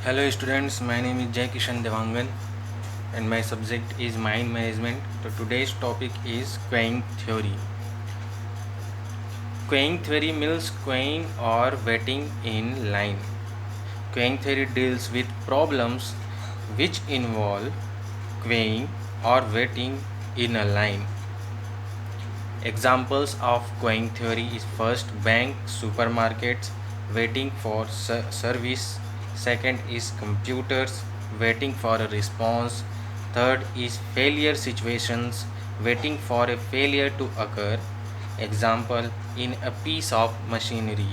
Hello students, my name is Jai Kishan Devangan and my subject is mind management. So today's topic is queuing theory. Queuing theory means queuing or waiting in line. Queuing theory deals with problems which involve queuing or waiting in a line. Examples of queuing theory is first bank, supermarkets, waiting for service. Second is computers, waiting for a response. Third is failure situations, waiting for a failure to occur. Example in a piece of machinery.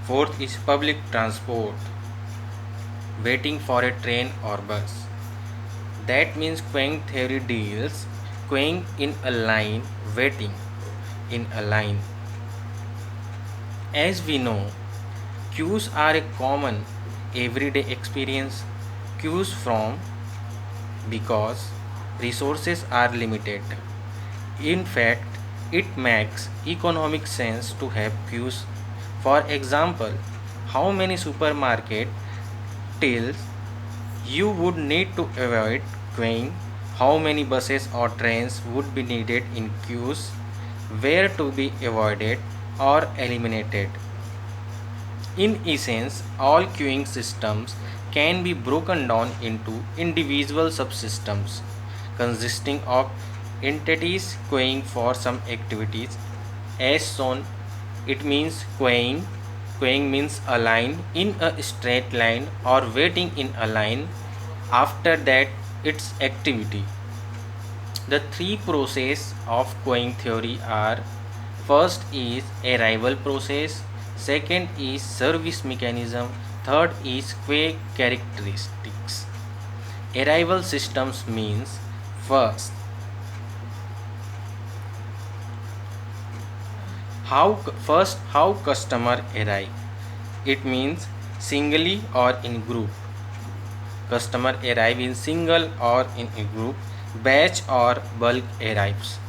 Fourth is public transport, waiting for a train or bus. That means queuing theory deals queuing in a line, waiting in a line. As we know, queues are a common everyday experience. Queues from because resources are limited. In fact, it makes economic sense to have queues. For example, how many supermarket tills you would need to avoid queuing, how many buses or trains would be needed in queues, where to be avoided or eliminated. In essence, all queuing systems can be broken down into individual subsystems consisting of entities queuing for some activities. As shown, it means queuing. Queuing means a line in a straight line or waiting in a line. After that, its activity. The three processes of queuing theory are: first is arrival process, second is service mechanism, third is queue characteristics. Arrival systems means first how customer arrive. It means singly or in group. Customer arrive in single or in a group, batch or bulk arrives.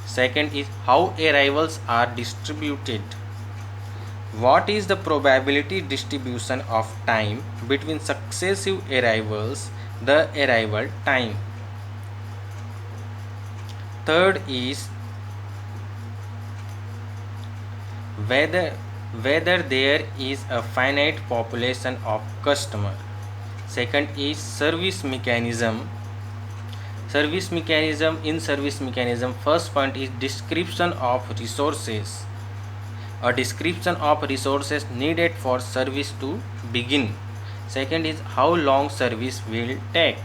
Second is how arrivals are distributed. What is the probability distribution of time between successive arrivals, the arrival time. Third is whether there is a finite population of customer. Second is service mechanism. Service mechanism, first point is description of resources. A description of resources needed for service to begin. Second is how long service will take.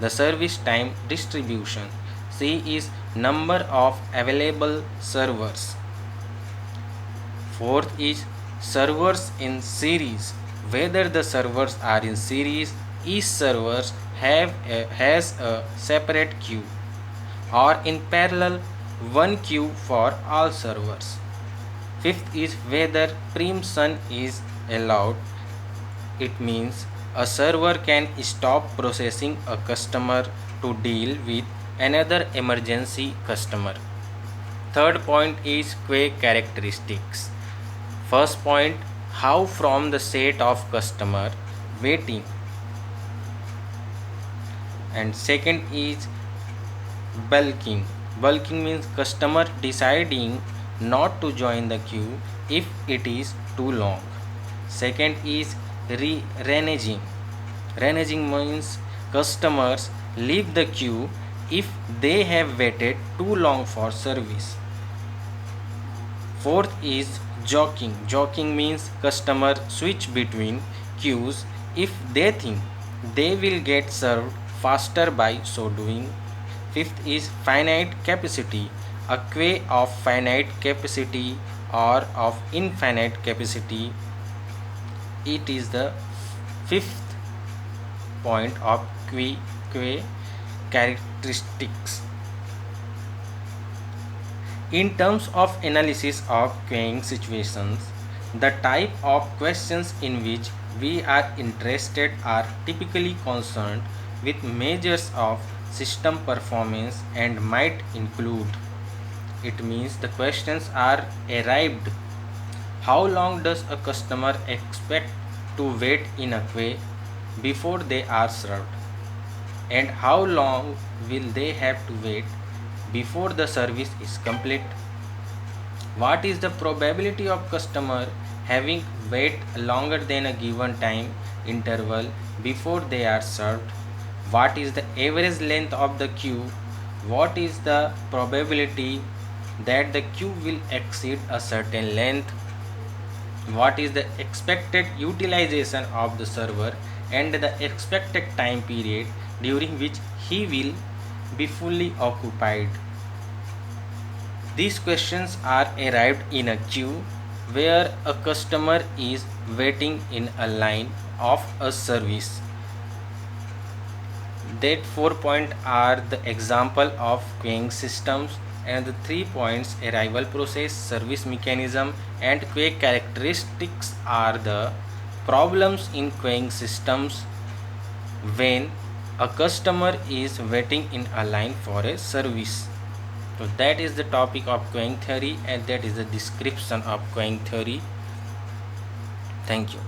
The service time distribution. C is number of available servers. Fourth is servers in series. Whether the servers are in series, each server has a separate queue, or in parallel one queue for all servers. Fifth is whether preemption is allowed. It means a server can stop processing a customer to deal with another emergency customer. Third point is queue characteristics. First point, how from the set of customer waiting, and second is bulking. Bulking means customer deciding not to join the queue if it is too long. Second is reneging. Reneging means customers leave the queue if they have waited too long for service. Fourth is jockeying. Jockeying means customer switch between queues if they think they will get served faster by so doing. Fifth is finite capacity. A queue of finite capacity or of infinite capacity. It is the fifth point of queue characteristics. In terms of analysis of queuing situations, the type of questions in which we are interested are typically concerned with measures of system performance and might include. It means the questions are arrived. How long does a customer expect to wait in a queue? before they are served, and how long will they have to wait before the service is complete? What is the probability of customer having wait longer than a given time interval before they are served? What is the average length of the queue? What is the probability that the queue will exceed a certain length? What is the expected utilization of the server and the expected time period during which he will be fully occupied? These questions are arrived in a queue where a customer is waiting in a line of a service. That 4 points are the example of queuing systems, and the 3 points arrival process, service mechanism, and queue characteristics are the problems in queuing systems when a customer is waiting in a line for a service. So that is the topic of queuing theory, and that is the description of queuing theory. Thank you.